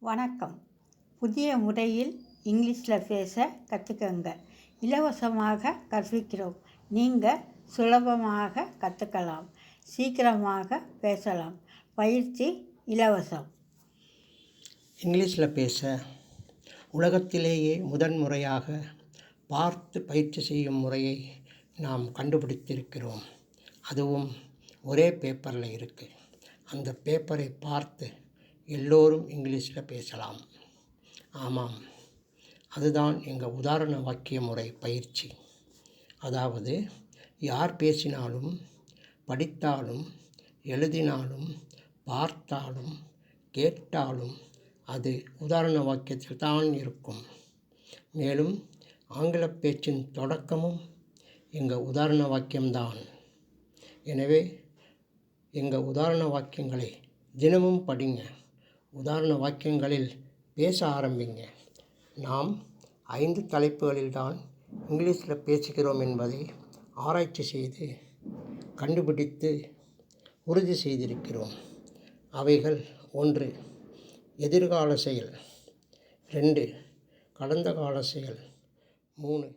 வணக்கம். புதிய முறையில் இங்கிலீஷில் பேச கற்றுக்கங்க. இலவசமாக கற்பிக்கிறோம். நீங்கள் சுலபமாக கற்றுக்கலாம். சீக்கிரமாக பேசலாம். பயிற்சி இலவசம். இங்கிலீஷில் பேச உலகத்திலேயே முதன்முறையாக பார்த்து பயிற்சி செய்யும் முறையை நாம் கண்டுபிடித்திருக்கிறோம். அதுவும் ஒரே பேப்பரில் இருக்குது. அந்த பேப்பரை பார்த்து எல்லோரும் இங்கிலீஷில் பேசலாம். ஆமாம், அதுதான் எங்கள் உதாரண வாக்கிய முறை பயிற்சி. அதாவது யார் பேசினாலும், படித்தாலும், எழுதினாலும், பார்த்தாலும், கேட்டாலும் அது உதாரண வாக்கியத்தில் தான் இருக்கும். மேலும் ஆங்கில பேச்சின் தொடக்கமும் எங்கள் உதாரண வாக்கியம்தான். எனவே எங்கள் உதாரண வாக்கியங்களை தினமும் படிங்க. உதாரண வாக்கியங்களில் பேச ஆரம்பிங்க. நாம் 5 தலைப்புகளில்தான் இங்கிலீஷில் பேசுகிறோம் என்பதை ஆராய்ச்சி செய்து கண்டுபிடித்து உறுதி செய்திருக்கிறோம். அவைகள்: 1. எதிர்கால செயல். 2. கடந்த கால செயல். 3.